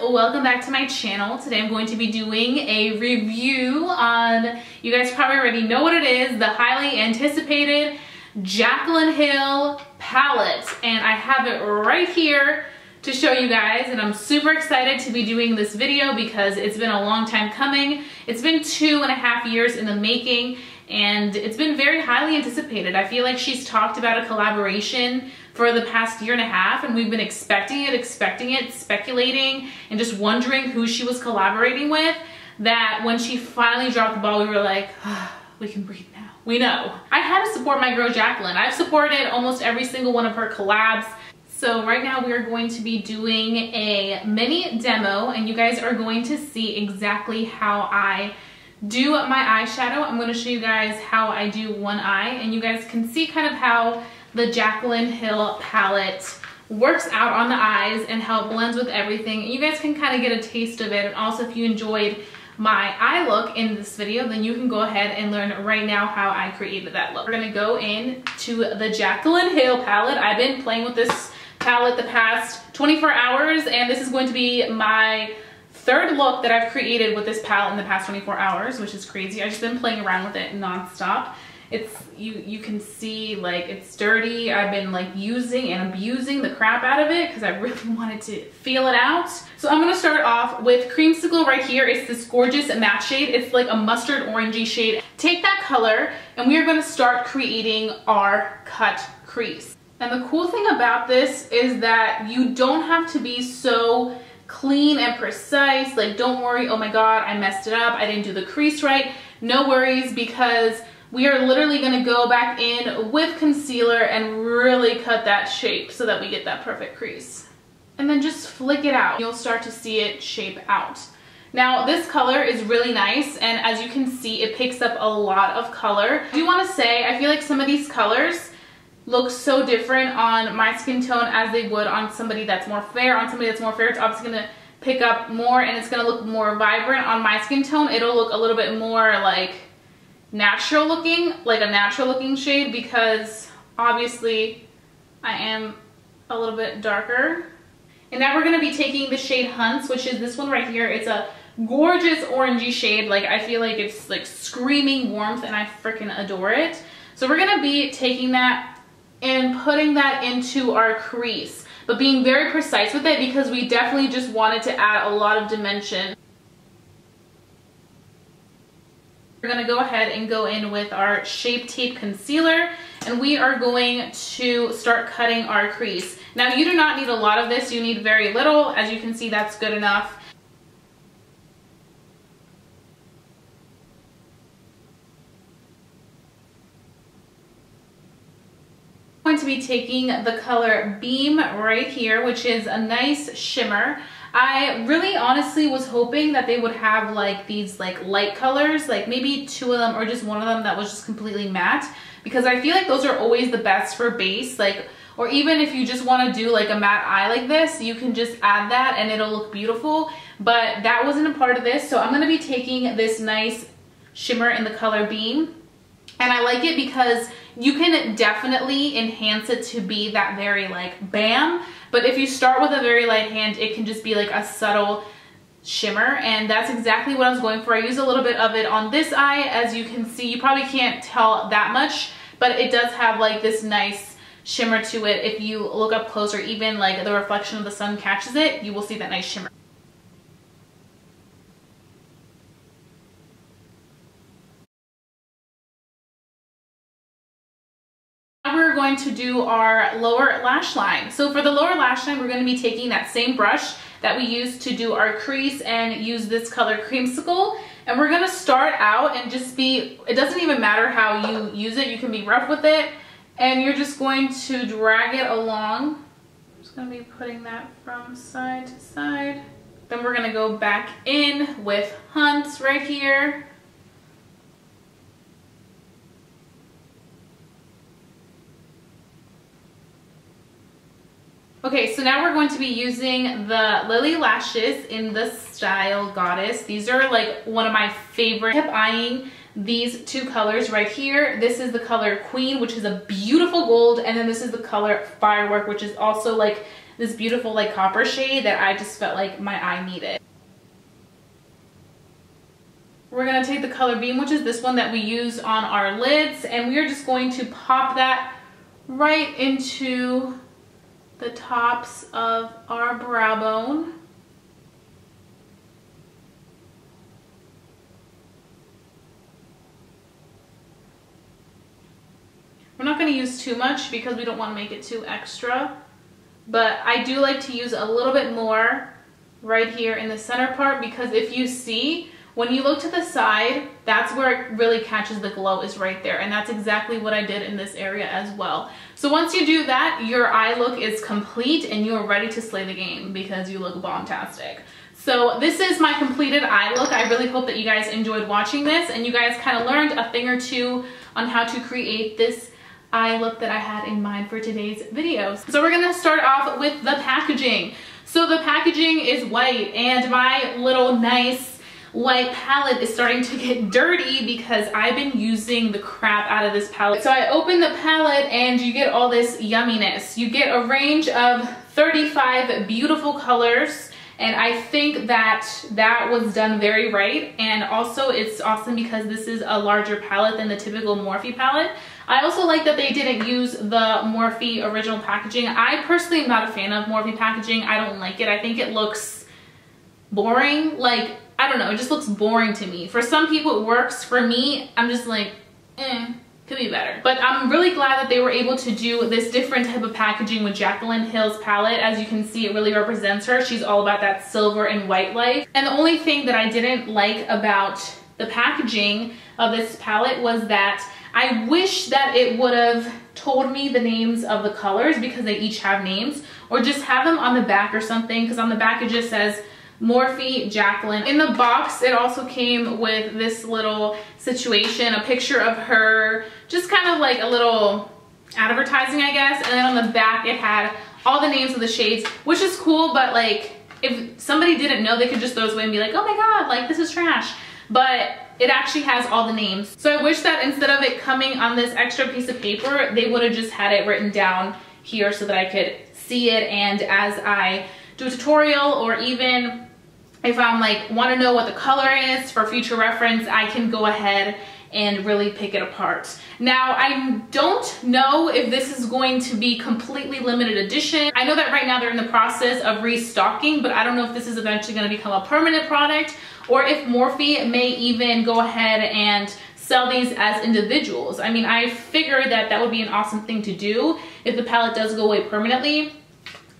welcome back to my channel. Today I'm going to be doing a review on, you guys probably already know what it is, the highly anticipated JACLYN Hill palette, and I have it right here to show you guys, and I'm super excited to be doing this video because it's been a long time coming. It's been 2.5 years in the making, and it's been very highly anticipated. I feel like she's talked about a collaboration for the past 1.5 years, and we've been expecting it, speculating, and just wondering who she was collaborating with, that when she finally dropped the ball, we were like, we can breathe now. We know. I had to support my girl JACLYN. I've supported almost every single one of her collabs. So right now we are going to be doing a mini demo, and you guys are going to see exactly how I do my eyeshadow. I'm going to show you guys how I do one eye, and you guys can see kind of how the JACLYN Hill palette works out on the eyes and how it blends with everything. And you guys can kind of get a taste of it. And also, if you enjoyed my eye look in this video, then you can go ahead and learn right now how I created that look. We're going to go into the JACLYN Hill palette. I've been playing with this palette the past 24 hours, and this is going to be my third look that I've created with this palette in the past 24 hours, which is crazy. I've just been playing around with it non-stop. It's, you can see, like, it's dirty. I've been like using and abusing the crap out of it because I really wanted to feel it out. So I'm gonna start off with Creamsicle right here. It's this gorgeous matte shade. It's like a mustard orangey shade. Take that color and we are gonna start creating our cut crease. And the cool thing about this is that you don't have to be so clean and precise. Like, don't worry, oh my god, I messed it up, I didn't do the crease right. No worries, because we are literally going to go back in with concealer and really cut that shape so that we get that perfect crease. And then just flick it out. You'll start to see it shape out. Now, this color is really nice, and as you can see, it picks up a lot of color. I do want to say, I feel like some of these colors look so different on my skin tone as they would on somebody that's more fair. On somebody that's more fair, it's obviously going to pick up more and it's going to look more vibrant. On my skin tone, it'll look a little bit more like natural looking, like a natural looking shade, because obviously I am a little bit darker. And now we're going to be taking the shade Hunts, which is this one right here. It's a gorgeous orangey shade. Like, I feel like it's like screaming warmth, and I freaking adore it. So we're going to be taking that and putting that into our crease, but being very precise with it because we definitely just wanted to add a lot of dimension. We're going to go ahead and go in with our Shape Tape Concealer, and we are going to start cutting our crease. Now, you do not need a lot of this, you need very little. As you can see, that's good enough. I'm going to be taking the color Beam right here, which is a nice shimmer. I really honestly was hoping that they would have like these like light colors, like maybe 2 of them or just 1 of them that was just completely matte, because I feel like those are always the best for base. Like, or even if you just want to do like a matte eye like this, you can just add that and it'll look beautiful, but that wasn't a part of this. So I'm going to be taking this nice shimmer in the color Beam, and I like it because you can definitely enhance it to be that very like bam, but if you start with a very light hand, it can just be like a subtle shimmer, and that's exactly what I was going for. I use a little bit of it on this eye. As you can see, you probably can't tell that much, but it does have like this nice shimmer to it. If you look up close, or even like the reflection of the sun catches it, you will see that nice shimmer. We're going to do our lower lash line. So for the lower lash line, we're going to be taking that same brush that we used to do our crease and use this color Creamsicle. And we're going to start out and just be, it doesn't even matter how you use it. You can be rough with it, and you're just going to drag it along. I'm just going to be putting that from side to side. Then we're going to go back in with Hunts right here. Okay, so now we're going to be using the Lily lashes in the style Goddess. These are like one of my favorite. I kept eyeing these 2 colors right here. This is the color Queen, which is a beautiful gold, and then this is the color Firework, which is also like this beautiful like copper shade that I just felt like my eye needed. We're gonna take the color Beam, which is this one that we use on our lids, and we are just going to pop that right into the tops of our brow bone. We're not going to use too much because we don't want to make it too extra, but I do like to use a little bit more right here in the center part, because if you see, when you look to the side, that's where it really catches the glow, is right there, and that's exactly what I did in this area as well. So once you do that, your eye look is complete and you're ready to slay the game because you look bombastic. So this is my completed eye look. I really hope that you guys enjoyed watching this and you guys kind of learned a thing or two on how to create this eye look that I had in mind for today's video. So we're gonna start off with the packaging. So the packaging is white, and my little nice white palette is starting to get dirty because I've been using the crap out of this palette. So I open the palette and you get all this yumminess. You get a range of 35 beautiful colors, and I think that that was done very right. And also it's awesome because this is a larger palette than the typical Morphe palette. I also like that they didn't use the Morphe original packaging. I personally am not a fan of Morphe packaging. I don't like it. I think it looks boring. Like, I don't know, it just looks boring to me. For some people it works. For me, I'm just like, could be better. But I'm really glad that they were able to do this different type of packaging with JACLYN Hill's palette. As you can see, it really represents her. She's all about that silver and white life. And the only thing that I didn't like about the packaging of this palette was that I wish that it would have told me the names of the colors, because they each have names, or just have them on the back or something, because on the back it just says Morphe JACLYN. In the box, it also came with this little situation, a picture of her, just kind of like a little advertising, I guess. And then on the back, it had all the names of the shades, which is cool, but like, if somebody didn't know, they could just throw this away and be like, oh my God, like this is trash. But it actually has all the names. So I wish that instead of it coming on this extra piece of paper, they would have just had it written down here so that I could see it. And as I do a tutorial, or even if I'm like want to know what the color is for future reference, I can go ahead and really pick it apart. Now, I don't know if this is going to be completely limited edition. I know that right now they're in the process of restocking, but I don't know if this is eventually going to become a permanent product, or if Morphe may even go ahead and sell these as individuals. I mean, I figured that that would be an awesome thing to do if the palette does go away permanently,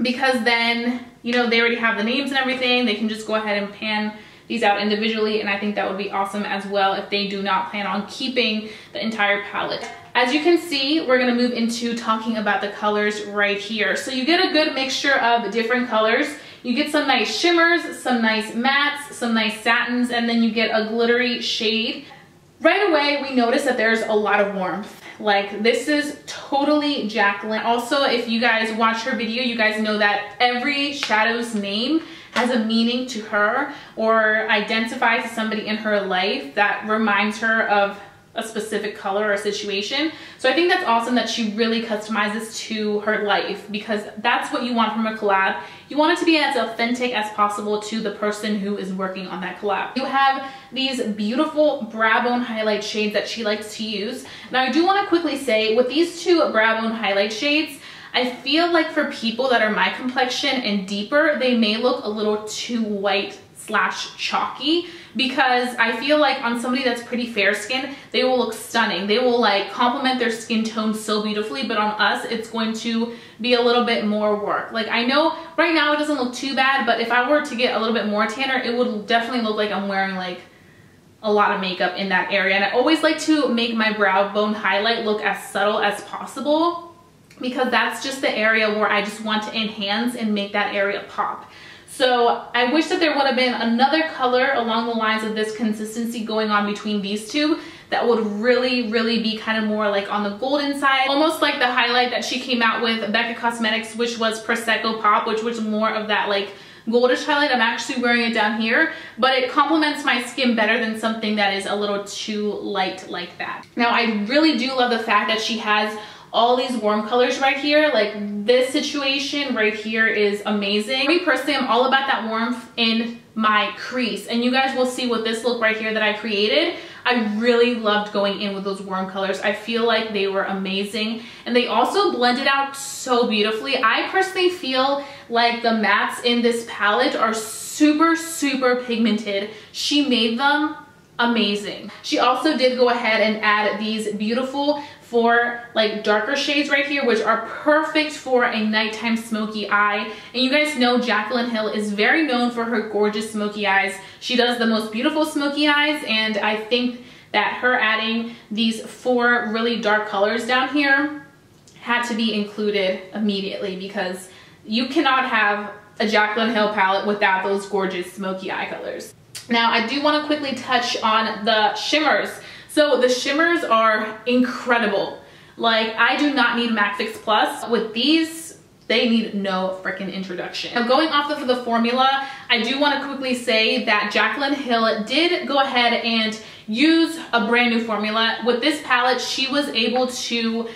because then, you know, they already have the names and everything. They can just go ahead and pan these out individually, and I think that would be awesome as well if they do not plan on keeping the entire palette. As you can see, we're gonna move into talking about the colors right here. So you get a good mixture of different colors. You get some nice shimmers, some nice mattes, some nice satins, and then you get a glittery shade. Right away, we notice that there's a lot of warmth. Like, this is totally JACLYN. Also, if you guys watch her video, you guys know that every shadow's name has a meaning to her, or identifies to somebody in her life that reminds her of a specific color or situation. So I think that's awesome that she really customizes to her life, because that's what you want from a collab. You want it to be as authentic as possible to the person who is working on that collab. You have these beautiful brow bone highlight shades that she likes to use. Now, I do want to quickly say, with these two brow bone highlight shades, I feel like for people that are my complexion and deeper, they may look a little too white / chalky, because I feel like on somebody that's pretty fair skinned, they will look stunning. They will like complement their skin tone so beautifully, but on us, it's going to be a little bit more work. Like, I know right now it doesn't look too bad, but if I were to get a little bit more tanner, it would definitely look like I'm wearing like a lot of makeup in that area. And I always like to make my brow bone highlight look as subtle as possible, because that's just the area where I just want to enhance and make that area pop. So I wish that there would have been another color along the lines of this consistency going on between these two that would really be kind of more like on the golden side, almost like the highlight that she came out with Becca Cosmetics, which was Prosecco Pop, which was more of that like goldish highlight. I'm actually wearing it down here, but it complements my skin better than something that is a little too light like that. Now, I really do love the fact that she has all these warm colors right here. Like this situation right here is amazing. Me personally, I'm all about that warmth in my crease, and you guys will see with this look right here that I created. I really loved going in with those warm colors. I feel like they were amazing, and they also blended out so beautifully. I personally feel like the mattes in this palette are super, super pigmented. She made them amazing. She also did go ahead and add these beautiful for like darker shades right here, which are perfect for a nighttime smoky eye. And you guys know JACLYN Hill is very known for her gorgeous smoky eyes. She does the most beautiful smoky eyes, and I think that her adding these 4 really dark colors down here had to be included immediately, because you cannot have a JACLYN Hill palette without those gorgeous smoky eye colors. Now, I do want to quickly touch on the shimmers. So the shimmers are incredible. Like, I do not need MAC Fix Plus. With these, they need no freaking introduction. Now, going off of the formula, I do want to quickly say that JACLYN Hill did go ahead and use a brand new formula. With this palette, she was able to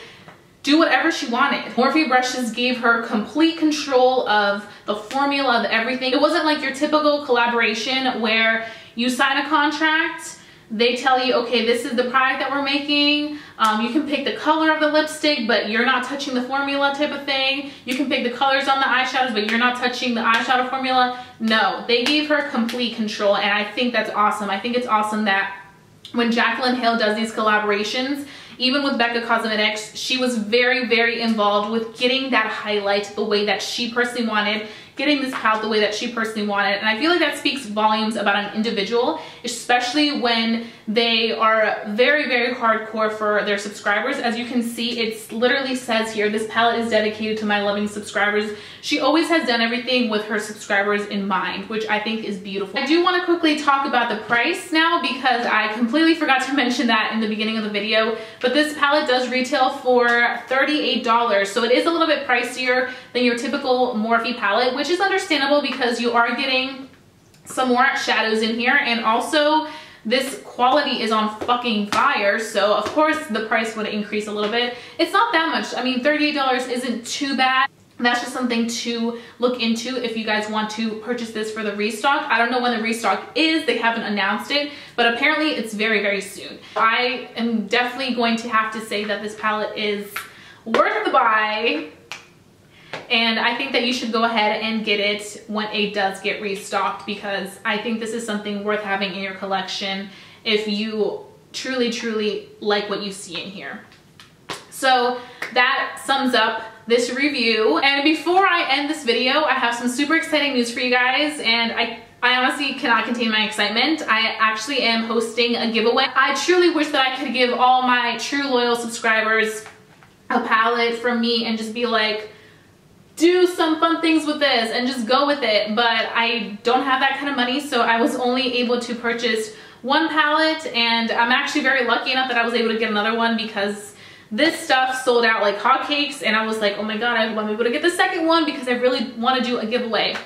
do whatever she wanted. Morphe brushes gave her complete control of the formula of everything. It wasn't like your typical collaboration where you sign a contract, they tell you, okay, this is the product that we're making. You can pick the color of the lipstick, but you're not touching the formula type of thing. You can pick the colors on the eyeshadows, but you're not touching the eyeshadow formula. No, they gave her complete control, and I think that's awesome. I think it's awesome that when JACLYN Hill does these collaborations, even with Becca Cosmetics, she was very, very involved with getting that highlight the way that she personally wanted, getting this palette the way that she personally wanted. And I feel like that speaks volumes about an individual, especially when they are very, very hardcore for their subscribers. As you can see, it literally says here, this palette is dedicated to my loving subscribers. She always has done everything with her subscribers in mind, which I think is beautiful. I do want to quickly talk about the price now, because I completely forgot to mention that in the beginning of the video, but this palette does retail for $38. So it is a little bit pricier than your typical Morphe palette, which is understandable because you are getting some more shadows in here, and also this quality is on fucking fire, so of course the price would increase a little bit. It's not that much. I mean, $38 isn't too bad. That's just something to look into if you guys want to purchase this for the restock. I don't know when the restock is. They haven't announced it, but apparently it's very, very soon. I am definitely going to have to say that this palette is worth the buy, and I think that you should go ahead and get it when it does get restocked, because I think this is something worth having in your collection if you truly, truly like what you see in here. So that sums up this review. And before I end this video, I have some super exciting news for you guys, and I honestly cannot contain my excitement. I actually am hosting a giveaway. I truly wish that I could give all my true loyal subscribers a palette from me and just be like, do some fun things with this and just go with it, but I don't have that kind of money, so I was only able to purchase 1 palette, and I'm actually very lucky enough that I was able to get another one, because this stuff sold out like hotcakes, and I was like, oh my god, I hope I'm able to get the second one because I really want to do a giveaway.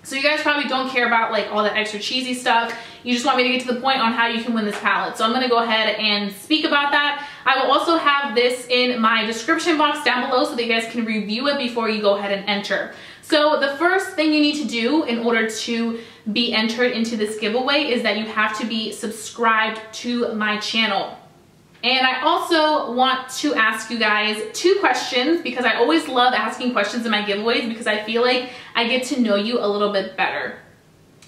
So you guys probably don't care about like all that extra cheesy stuff. You just want me to get to the point on how you can win this palette. So I'm going to go ahead and speak about that. I will also have this in my description box down below so that you guys can review it before you go ahead and enter. So the first thing you need to do in order to be entered into this giveaway is that you have to be subscribed to my channel. And I also want to ask you guys 2 questions, because I always love asking questions in my giveaways because I feel like I get to know you a little bit better.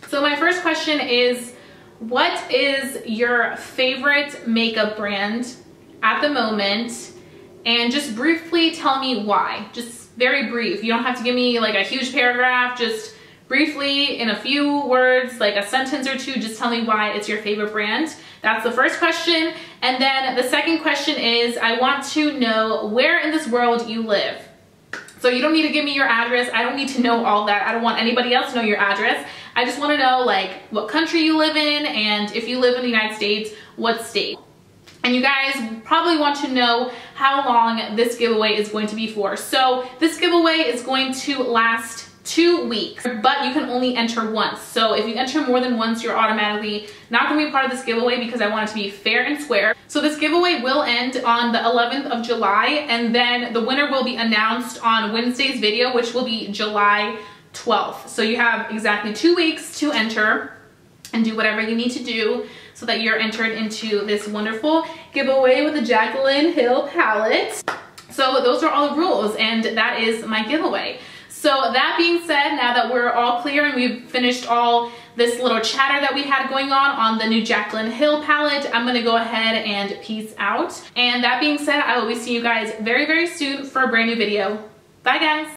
So my first question is, what is your favorite makeup brand at the moment? And just briefly tell me why. Just very brief. You don't have to give me like a huge paragraph, just briefly in a few words, like a sentence or 2, just tell me why it's your favorite brand. That's the first question. And then the second question is, I want to know where in this world you live. So you don't need to give me your address. I don't need to know all that. I don't want anybody else to know your address. I just want to know like what country you live in, and if you live in the United States, what state. And you guys probably want to know how long this giveaway is going to be for. So this giveaway is going to last 2 weeks, but you can only enter once. So if you enter more than once, you're automatically not gonna be part of this giveaway because I want it to be fair and square. So this giveaway will end on the 11th of July, and then the winner will be announced on Wednesday's video, which will be July 12th. So you have exactly 2 weeks to enter and do whatever you need to do so that you're entered into this wonderful giveaway with the JACLYN Hill palette. So those are all the rules, and that is my giveaway. So that being said, now that we're all clear and we've finished all this little chatter that we had going on the new JACLYN Hill palette, I'm gonna go ahead and peace out. And that being said, I will be seeing you guys very, very soon for a brand new video. Bye guys.